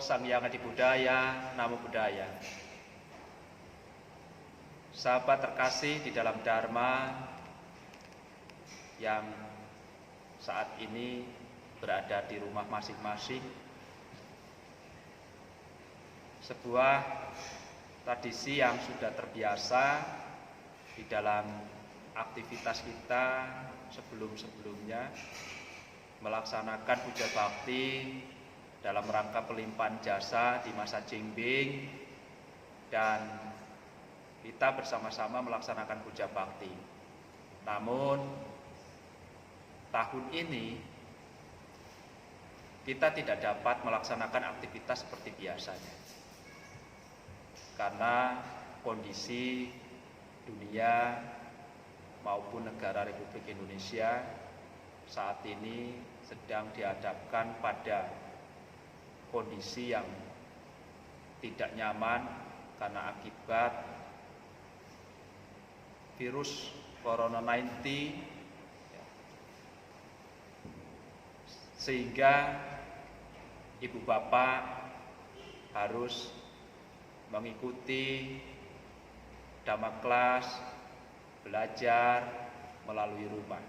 Sang Hyang Adibudaya, Namo Buddhaya. Sahabat terkasih di dalam Dharma yang saat ini berada di rumah masing-masing, sebuah tradisi yang sudah terbiasa di dalam aktivitas kita sebelum-sebelumnya melaksanakan puja bakti dalam rangka pelimpahan jasa di masa Jingbing, dan kita bersama-sama melaksanakan puja bakti. Namun tahun ini kita tidak dapat melaksanakan aktivitas seperti biasanya karena kondisi dunia maupun negara Republik Indonesia saat ini sedang dihadapkan pada kondisi yang tidak nyaman karena akibat virus Corona 19, sehingga ibu bapak harus mengikuti dhamma kelas, belajar melalui rumah.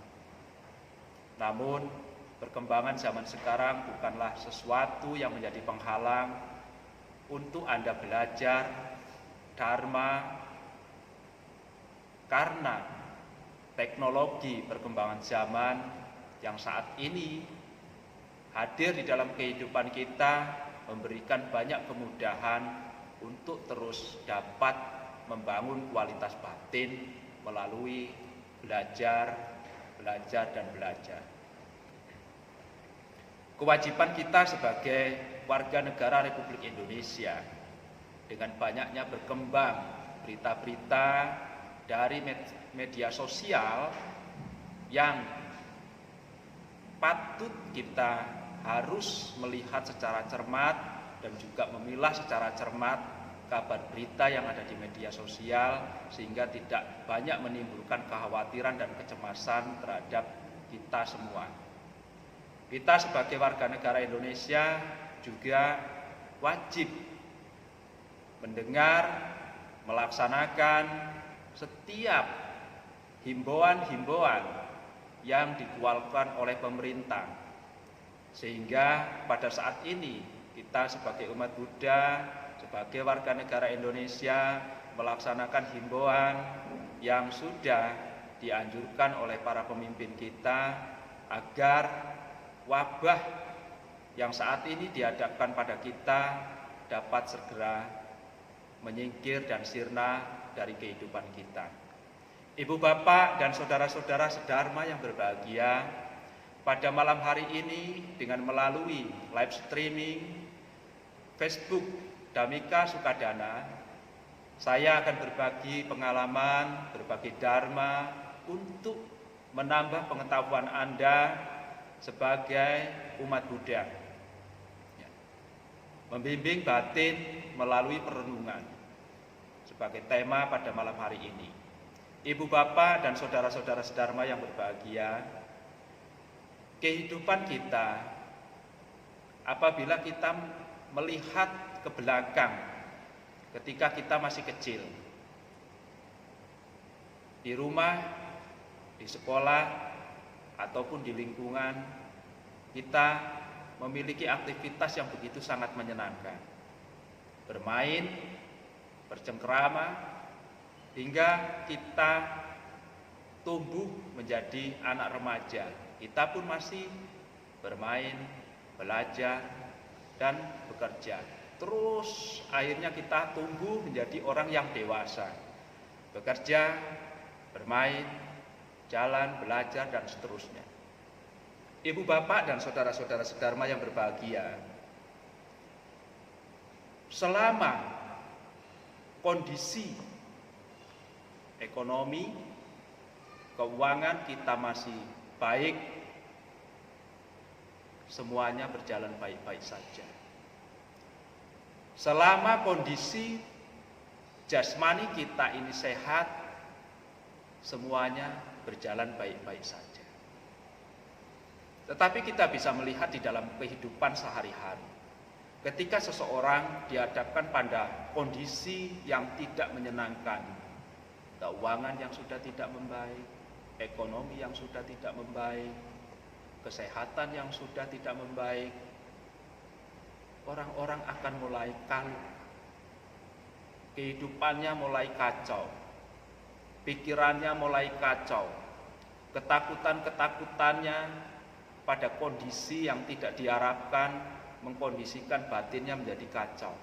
Namun perkembangan zaman sekarang bukanlah sesuatu yang menjadi penghalang untuk Anda belajar Dharma, karena teknologi perkembangan zaman yang saat ini hadir di dalam kehidupan kita memberikan banyak kemudahan untuk terus dapat membangun kualitas batin melalui belajar, dan belajar. Kewajiban kita sebagai warga negara Republik Indonesia dengan banyaknya berkembang berita-berita dari media sosial yang patut kita harus melihat secara cermat dan juga memilah secara cermat kabar berita yang ada di media sosial sehingga tidak banyak menimbulkan kekhawatiran dan kecemasan terhadap kita semua. Kita sebagai warga negara Indonesia juga wajib mendengar, melaksanakan setiap himbauan-himbauan yang dikeluarkan oleh pemerintah, sehingga pada saat ini kita sebagai umat Buddha, sebagai warga negara Indonesia melaksanakan himbauan yang sudah dianjurkan oleh para pemimpin kita agar wabah yang saat ini dihadapkan pada kita dapat segera menyingkir dan sirna dari kehidupan kita. Ibu bapak dan saudara-saudara sedharma yang berbahagia, pada malam hari ini dengan melalui live streaming Facebook Dhammika Sukadana, saya akan berbagi pengalaman, berbagi dharma untuk menambah pengetahuan Anda sebagai umat Buddha, membimbing batin melalui perenungan sebagai tema pada malam hari ini. Ibu bapak dan saudara-saudara sedharma yang berbahagia, kehidupan kita apabila kita melihat ke belakang ketika kita masih kecil, di rumah, di sekolah, ataupun di lingkungan, kita memiliki aktivitas yang begitu sangat menyenangkan. Bermain, bercengkrama, hingga kita tumbuh menjadi anak remaja. Kita pun masih bermain, belajar, dan bekerja. Terus akhirnya kita tumbuh menjadi orang yang dewasa. Bekerja, bermain, jalan, belajar, dan seterusnya. Ibu bapak dan saudara-saudara sedharma yang berbahagia, selama kondisi ekonomi, keuangan kita masih baik, semuanya berjalan baik-baik saja. Selama kondisi jasmani kita ini sehat, semuanya berjalan baik-baik saja. Tetapi kita bisa melihat di dalam kehidupan sehari-hari, Ketika seseorang dihadapkan pada kondisi yang tidak menyenangkan, keuangan yang sudah tidak membaik, ekonomi yang sudah tidak membaik, kesehatan yang sudah tidak membaik, orang-orang akan mulai kalut. Kehidupannya mulai kacau, pikirannya mulai kacau, ketakutan-ketakutannya pada kondisi yang tidak diharapkan mengkondisikan batinnya menjadi kacau.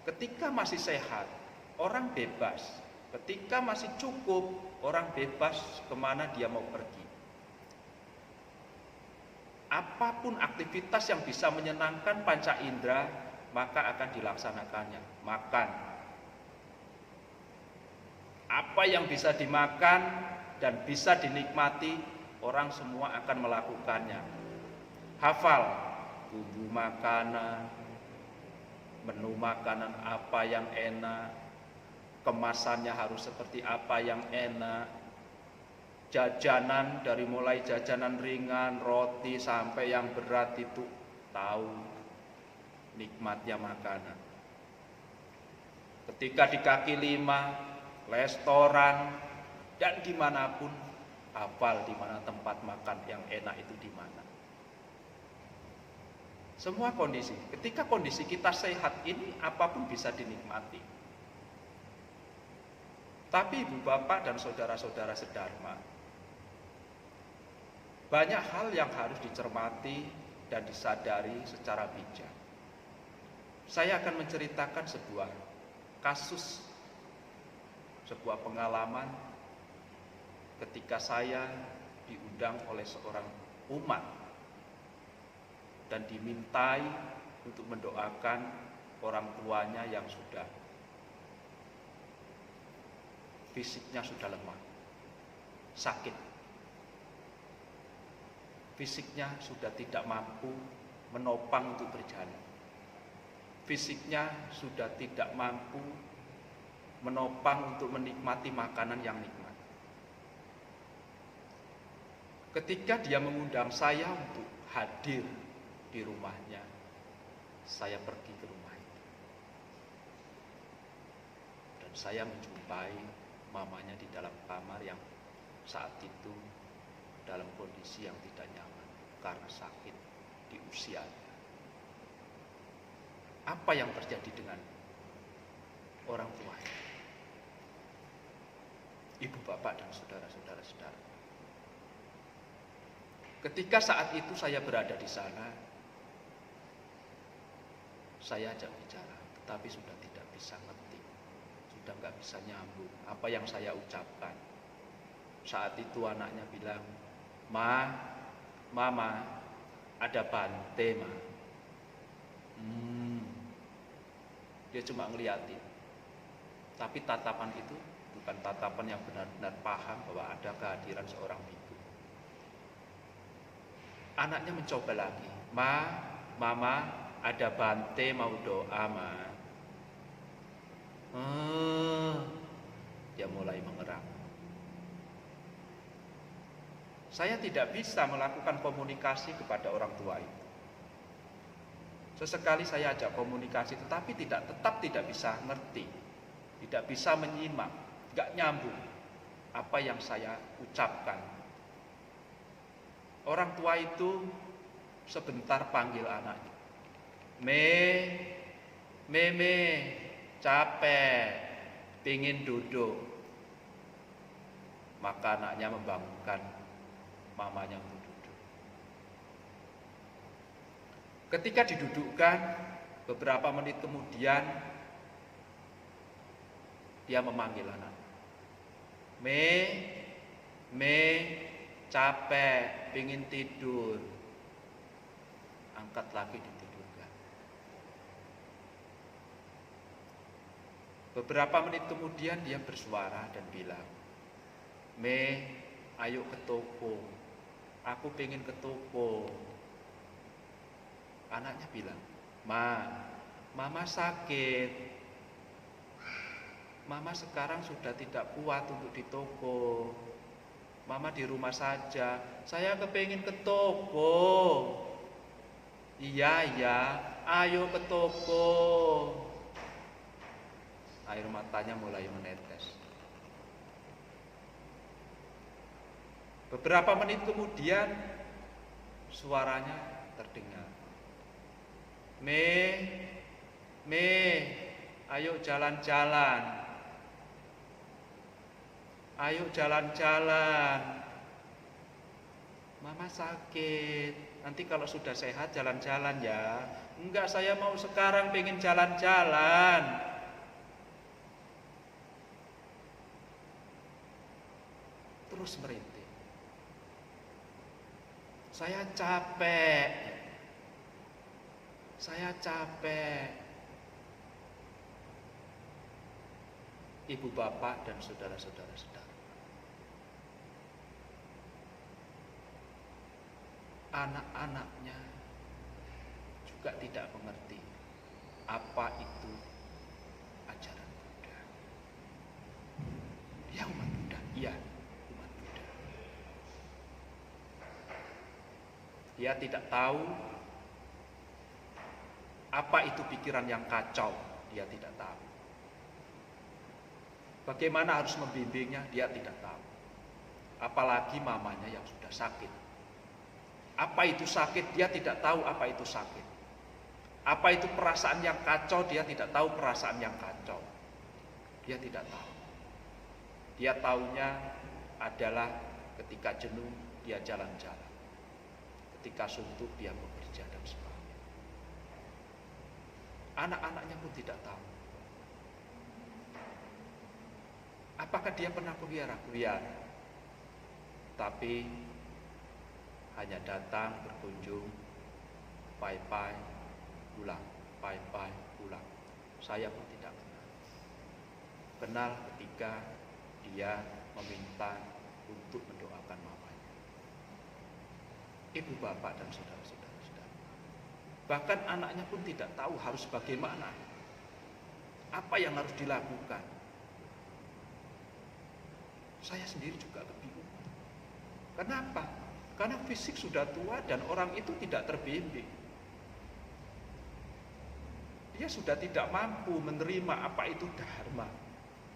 Ketika masih sehat, orang bebas. Ketika masih cukup, orang bebas kemana dia mau pergi. Apapun aktivitas yang bisa menyenangkan panca indera, maka akan dilaksanakannya. Makan. Apa yang bisa dimakan dan bisa dinikmati, orang semua akan melakukannya. Hafal bumbu makanan, menu makanan apa yang enak, kemasannya harus seperti apa yang enak, jajanan dari mulai jajanan ringan, roti sampai yang berat itu tahu nikmatnya makanan. Ketika di kaki lima, restoran, dan dimanapun, hafal di mana tempat makan yang enak itu di mana. Semua kondisi, ketika kondisi kita sehat ini apapun bisa dinikmati. Tapi ibu bapak dan saudara-saudara sedharma, banyak hal yang harus dicermati dan disadari secara bijak. Saya akan menceritakan sebuah kasus, sebuah pengalaman ketika saya diundang oleh seorang umat dan dimintai untuk mendoakan orang tuanya yang sudah fisiknya sudah lemah, sakit, fisiknya sudah tidak mampu menopang untuk berjalan, fisiknya sudah tidak mampu menopang untuk menikmati makanan yang nikmat. Ketika dia mengundang saya untuk hadir di rumahnya, saya pergi ke rumah itu dan saya menjumpai mamanya di dalam kamar yang saat itu dalam kondisi yang tidak nyaman karena sakit di usianya. Apa yang terjadi dengan orang tuanya, ibu bapak dan saudara-saudara sedara? Ketika saat itu saya berada di sana, saya ajak bicara, tetapi sudah tidak bisa ngerti, sudah nggak bisa nyambung apa yang saya ucapkan. Saat itu anaknya bilang, Mama, ada Bante, Ma. Dia cuma ngeliatin, tapi tatapan itu bukan tatapan yang benar-benar paham bahwa ada kehadiran seorang biku. Anaknya mencoba lagi, Mama, ada Bante mau doa, Ma. Dia mulai mengerang. Saya tidak bisa melakukan komunikasi kepada orang tua itu. Sesekali saya ajak komunikasi, tetapi tetap tidak bisa ngerti, tidak bisa menyimak, gak nyambung apa yang saya ucapkan. Orang tua itu sebentar panggil anaknya, Me, capek, pingin duduk. Maka anaknya membangunkan mamanya untuk duduk. Ketika didudukkan, beberapa menit kemudian dia memanggil anak, Me, capek, pingin tidur. Angkat lagi ditidurkan. Beberapa menit kemudian dia bersuara dan bilang, Me, ayo ke toko, aku pengen ke toko. Anaknya bilang, Mama sakit, Mama sekarang sudah tidak kuat untuk di toko, Mama di rumah saja, saya kepengen ke toko. Iya, iya, ayo ke toko. Air matanya mulai menetes. Beberapa menit kemudian suaranya terdengar. Mei, ayo jalan-jalan. Ayo jalan-jalan. Mama sakit. Nanti kalau sudah sehat jalan-jalan ya. Enggak, saya mau sekarang pengen jalan-jalan. Terus merintih. Saya capek. Saya capek. Ibu bapak dan saudara-saudara saudara. Anak-anaknya juga tidak mengerti apa itu ajaran Buddha. Ya umat Buddha, iya umat Buddha. Dia tidak tahu apa itu pikiran yang kacau, dia tidak tahu. Bagaimana harus membimbingnya, dia tidak tahu. Apalagi mamanya yang sudah sakit. Apa itu sakit, dia tidak tahu apa itu sakit. Apa itu perasaan yang kacau, dia tidak tahu perasaan yang kacau. Dia tidak tahu. Dia taunya adalah ketika jenuh, dia jalan-jalan. Ketika suntuk, dia bekerja dan sebagainya. Anak-anaknya pun tidak tahu. Apakah dia pernah kuliah? Tapi hanya datang, berkunjung, pai-pai, pulang, pai-pai, pulang. Saya pun tidak kenal. Kenal ketika dia meminta untuk mendoakan mamanya. Ibu bapak dan saudara-saudara. Bahkan anaknya pun tidak tahu harus bagaimana. Apa yang harus dilakukan. Saya sendiri juga kebingungan. Kenapa? Karena fisik sudah tua dan orang itu tidak terbimbing. Dia sudah tidak mampu menerima apa itu dharma,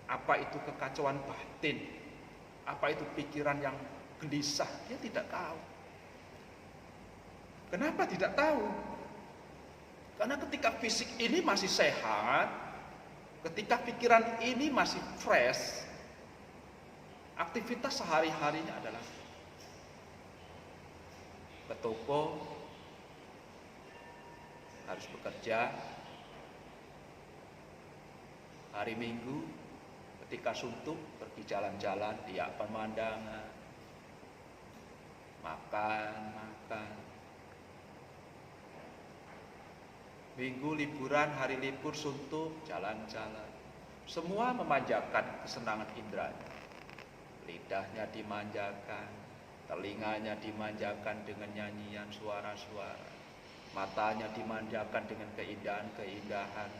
apa itu kekacauan batin, apa itu pikiran yang gelisah. Dia tidak tahu. Kenapa tidak tahu? Karena ketika fisik ini masih sehat, ketika pikiran ini masih fresh, aktivitas sehari-harinya adalah ke toko, harus bekerja, hari Minggu ketika suntuk pergi jalan-jalan, lihat pemandangan, makan. Minggu liburan, hari libur suntuk, jalan-jalan. Semua memanjakan kesenangan indranya. Lidahnya dimanjakan, telinganya dimanjakan dengan nyanyian suara-suara, matanya dimanjakan dengan keindahan-keindahan.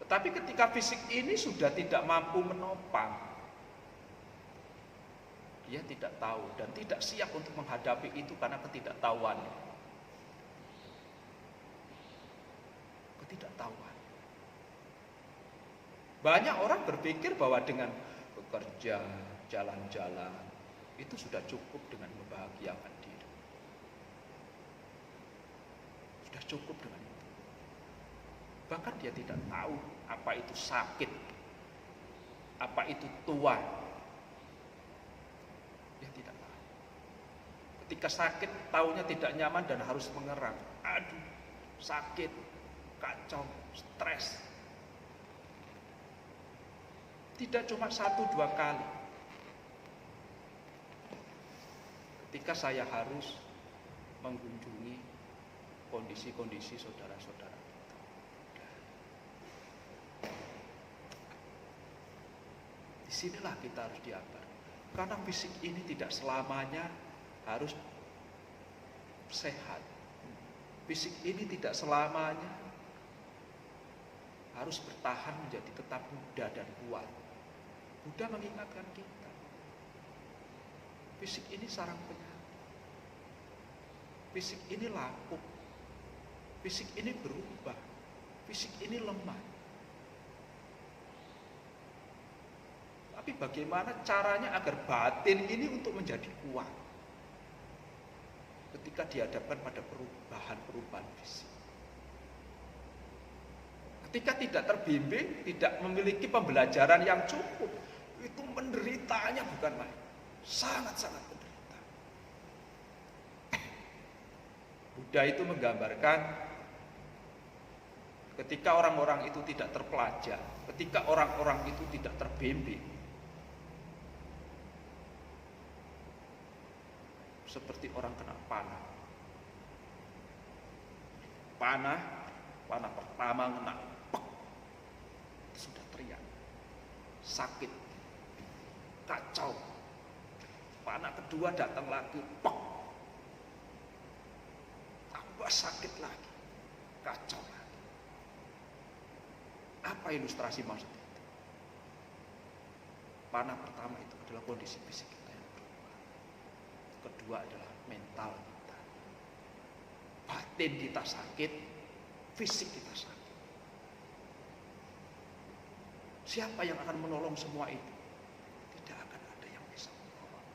Tetapi ketika fisik ini sudah tidak mampu menopang, dia tidak tahu dan tidak siap untuk menghadapi itu karena ketidaktahuan. Ketidaktahuan. Banyak orang berpikir bahwa dengan bekerja, jalan-jalan, itu sudah cukup dengan membahagiakan diri. Sudah cukup dengan itu. Bahkan dia tidak tahu apa itu sakit, apa itu tua. Dia tidak tahu. Ketika sakit, taunya tidak nyaman dan harus mengerang. Aduh, sakit, kacau, stres. Tidak cuma 1-2 kali. Ketika saya harus mengunjungi kondisi-kondisi saudara-saudara. Disinilah kita harus diabar. Karena fisik ini tidak selamanya harus sehat. Fisik ini tidak selamanya harus bertahan menjadi tetap muda dan kuat. Buddha mengingatkan kita, fisik ini sarang penyakit. fisik ini lapuk, fisik ini berubah, fisik ini lemah. Tapi bagaimana caranya agar batin ini untuk menjadi kuat ketika dihadapkan pada perubahan-perubahan fisik? Ketika tidak terbimbing, tidak memiliki pembelajaran yang cukup, itu menderitanya bukan main, sangat-sangat menderita. Buddha itu menggambarkan ketika orang-orang itu tidak terpelajar, ketika orang-orang itu tidak terbimbing, seperti orang kena panah. Panah pertama kena, sudah teriak, sakit, kacau. Panah kedua datang lagi, tambah sakit lagi, kacau lagi. Apa ilustrasi maksud itu? Panah pertama itu adalah kondisi fisik kita yang berubah. Kedua adalah mental kita. Batin kita sakit, fisik kita sakit. Siapa yang akan menolong semua itu? Tidak akan ada yang bisa menolong.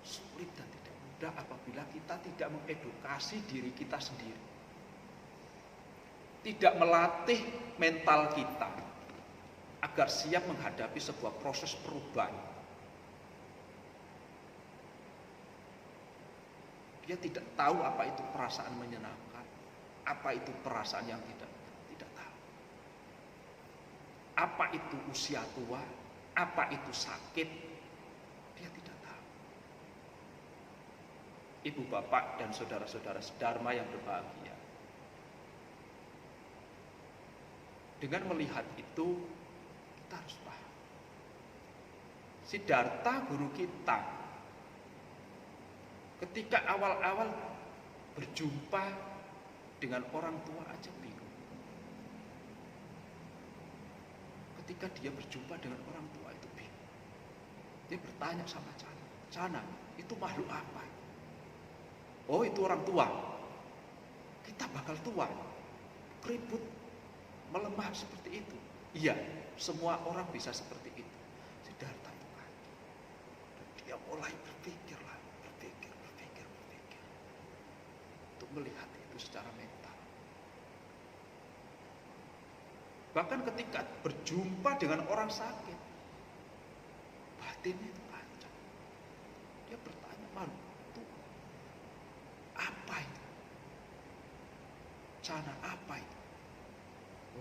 Sulit dan tidak mudah apabila kita tidak mengedukasi diri kita sendiri. Tidak melatih mental kita agar siap menghadapi sebuah proses perubahan. Dia tidak tahu apa itu perasaan menyenangkan, apa itu perasaan yang tidak tahu. Apa itu usia tua, apa itu sakit, dia tidak tahu. Ibu bapak dan saudara-saudara sedharma yang berbahagia, dengan melihat itu kita harus paham. Siddhartha guru kita ketika awal-awal berjumpa dengan orang tua aja bingung. Ketika dia berjumpa dengan orang tua itu bingung. Dia bertanya sama Cana, Cana, itu makhluk apa? Oh, itu orang tua. Kita bakal tua, keribut, melemah seperti itu. Iya, semua orang bisa seperti itu. Siddhartha itu kan. Dan dia mulai berpikir untuk melihat itu secara mental. Bahkan ketika berjumpa dengan orang sakit, batinnya itu kacau. Dia bertanya, "Man, itu apa itu? Cana apa itu?"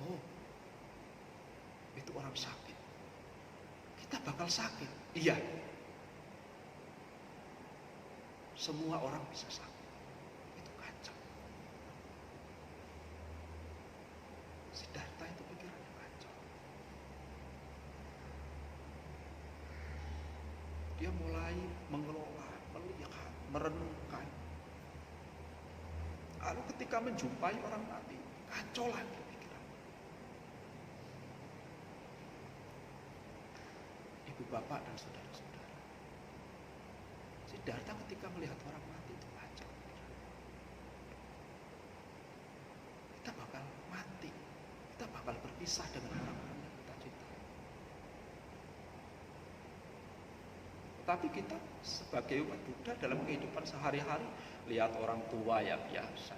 Oh, itu orang sakit. Kita bakal sakit. Iya. Semua orang bisa sakit. Itu kacau. Siddhartha itu pikirannya kacau. Dia mulai mengelola, melihat, merenungkan. Lalu ketika menjumpai orang mati, kacau lagi pikiran. Ibu bapak dan saudara-saudara, Siddhartha ketika melihat orang mati itu kacau. Kita bakal mati, kita bakal berpisah dengan orang-orang yang kita cintai. Tetapi kita sebagai umat Buddha dalam kehidupan sehari-hari, lihat orang tua ya biasa,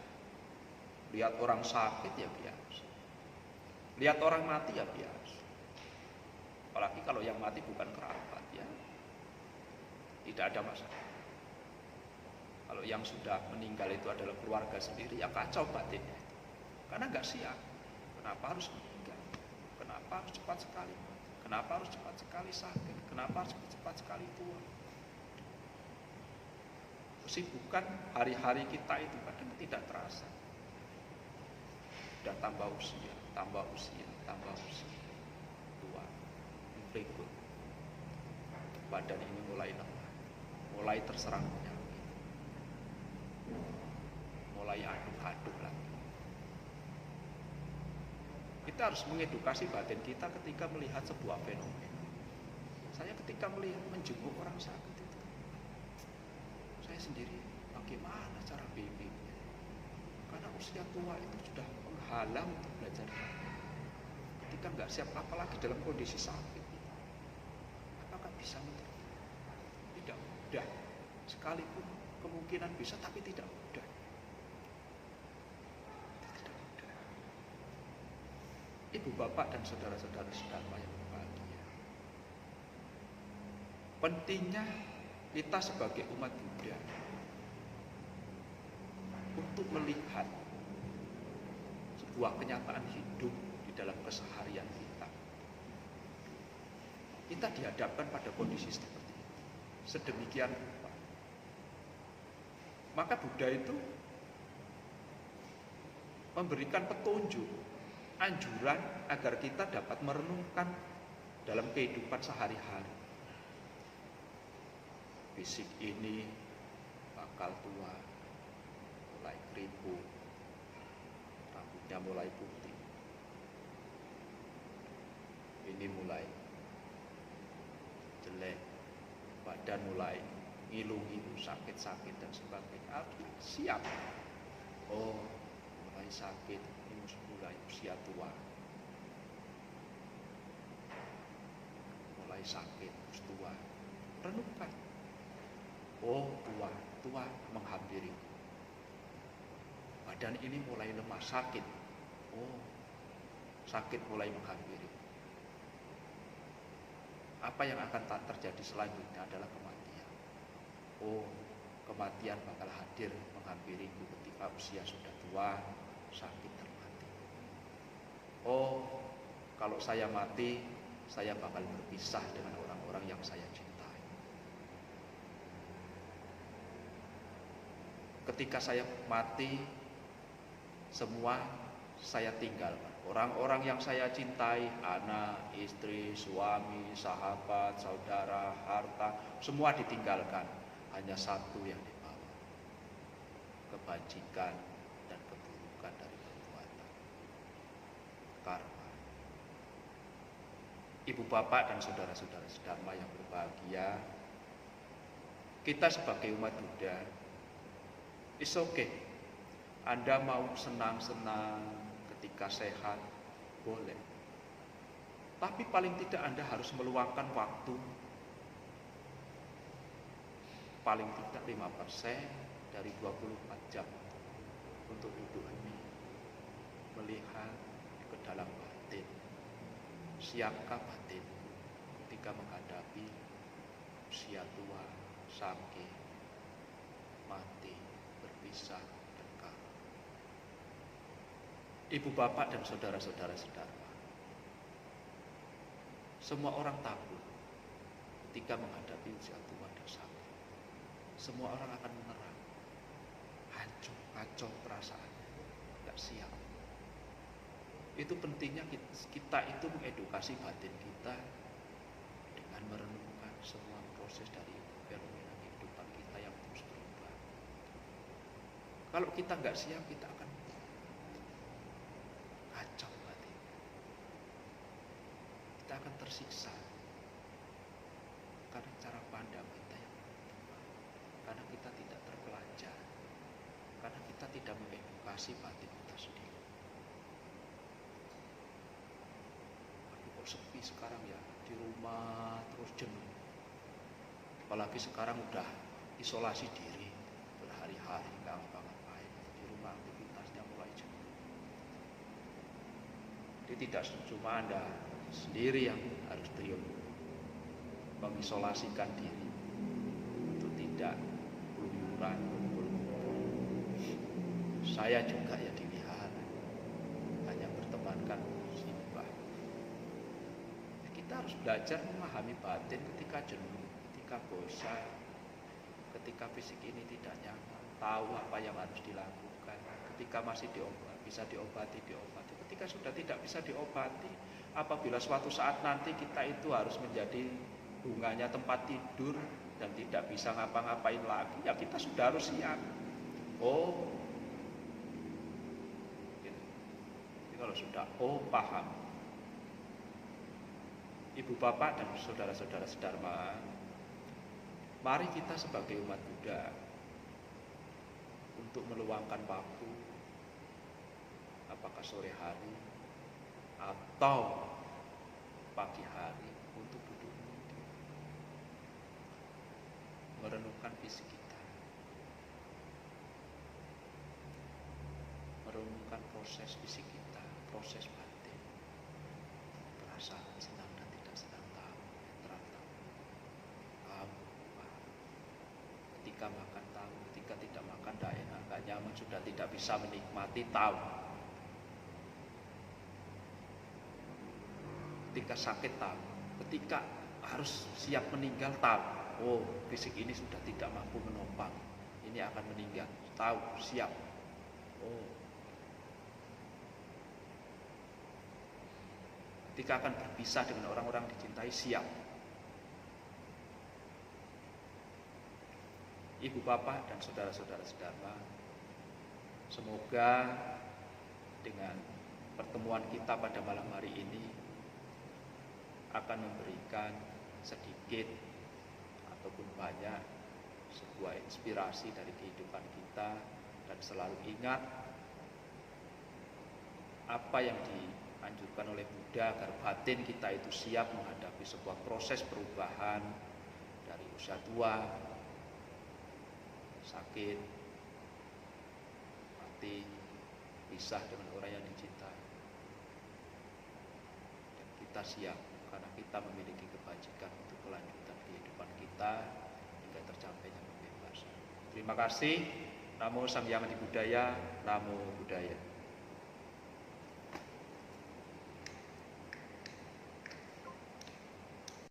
lihat orang sakit ya biasa, lihat orang mati ya biasa. Apalagi kalau yang mati bukan kerabat ya, tidak ada masalah. Kalau yang sudah meninggal itu adalah keluarga sendiri, ya kacau batinnya itu. Karena nggak siap. Kenapa harus meninggal? Kenapa harus cepat sekali? Kenapa harus cepat sekali sakit? Kenapa harus cepat sekali tua? Kesibukan hari-hari kita itu kadang tidak terasa. Sudah tambah usia, tambah usia, tambah usia. Tua, berikut. Badan ini mulai lemah, mulai terserang penyakit, mulai aduk-aduk lagi. Kita harus mengedukasi batin kita ketika melihat sebuah fenomena. Saya ketika melihat menjenguk orang sakit itu, saya sendiri bagaimana cara bimbingnya? Karena usia tua itu sudah menghalang untuk belajar. Ketika nggak siap, apalagi dalam kondisi sakit, apakah bisa menerima? Tidak mudah. Sekalipun kemungkinan bisa, tapi tidak mudah. Tidak mudah. Ibu bapak dan saudara-saudara sedharma yang berbahagia, pentingnya kita sebagai umat Buddha untuk melihat sebuah kenyataan hidup di dalam keseharian kita. Kita dihadapkan pada kondisi seperti itu, sedemikian rupa. Maka Buddha itu memberikan petunjuk, anjuran agar kita dapat merenungkan dalam kehidupan sehari-hari. Fisik ini bakal tua, mulai keriput, rambutnya mulai putih, ini mulai jelek, badan mulai ngilu-ngilu, sakit-sakit dan sebagainya. Artinya siap. Oh, mulai sakit, ini mulai usia tua, mulai sakit, tua. Renungkan. Oh, tua menghampiri. Badan ini mulai lemah, sakit. Oh, sakit mulai menghampiri. Apa yang akan terjadi selanjutnya adalah kematian. Oh, kematian bakal hadir menghampiriku ketika usia sudah tua, sakit dan mati. Oh, kalau saya mati, saya bakal berpisah dengan orang-orang yang saya cintai. Ketika saya mati, semua saya tinggalkan. Orang-orang yang saya cintai, anak, istri, suami, sahabat, saudara, harta, semua ditinggalkan. Hanya satu yang dibawa, kebajikan dan keburukan dari perbuatan, karma. Ibu bapak dan saudara-saudara sedharma yang berbahagia, kita sebagai umat Buddha, it's okay. Anda mau senang-senang ketika sehat, boleh. Tapi paling tidak Anda harus meluangkan waktu paling tidak 5% dari 24 jam untuk duduk hening, melihat ke dalam batin. Siapkah batin ketika menghadapi usia tua, sakit, mati, berpisah, dan karma? Ibu bapak dan saudara-saudara sedharma, semua orang takut ketika menghadapi usia tua dan sakit. Semua orang akan menyerang, hancur, kacau perasaan, gak siap. Itu pentingnya kita itu mengedukasi batin kita dengan merenungkan semua proses dari fenomena kehidupan kita yang terus berubah. Kalau kita gak siap, kita akan kacau batin. Kita akan tersiksa karena cara pandang kita yang tepat, karena kita tidak terpelajar, karena kita tidak mengedukasi batin kita sendiri. Aduh, kok sepi sekarang ya, di rumah terus jenuh. Apalagi sekarang udah isolasi diri berhari-hari, nggak ngapa-ngapain, di rumah aktivitasnya mulai jenuh. Jadi tidak cuma Anda sendiri yang harus mengisolasikan diri untuk tidak keluyuran, berkumpul. Saya juga ya dilihat hanya bertemankan simbah. Kita harus belajar memahami batin ketika jenuh, ketika bosan, ketika fisik ini tidak nyaman, tahu apa yang harus dilakukan. Ketika masih bisa diobati. Ketika sudah tidak bisa diobati, apabila suatu saat nanti kita itu harus menjadi bunganya tempat tidur dan tidak bisa ngapa-ngapain lagi, ya kita sudah harus siap. Oh, jadi kalau sudah paham. Ibu bapak dan saudara-saudara sedharma, mari kita sebagai umat Buddha untuk meluangkan waktu, apakah sore hari atau pagi hari, untuk duduk merenungkan fisik kita, merenungkan proses fisik kita, proses batin, perasaan senang dan tidak senang, tahu, ketika makan tahu, ketika tidak makan tidak enak, tidak nyaman, sudah tidak bisa menikmati, tahu. Ketika sakit tahu, ketika harus siap meninggal tahu. Oh, fisik ini sudah tidak mampu menopang, ini akan meninggal, tahu, siap. Oh, ketika akan berpisah dengan orang-orang dicintai, siap. Ibu bapak dan saudara-saudara sedama, semoga dengan pertemuan kita pada malam hari ini akan memberikan sedikit ataupun banyak sebuah inspirasi dari kehidupan kita, dan selalu ingat apa yang dianjurkan oleh Buddha agar batin kita itu siap menghadapi sebuah proses perubahan dari usia tua, sakit, mati, pisah dengan orang yang dicintai. Dan kita siap karena kita memiliki kebajikan untuk kelanjutan kehidupan kita hingga tercapainya kebebasan. Terima kasih. Namo Sang Hyang Adi Budaya. Namo Buddhaya.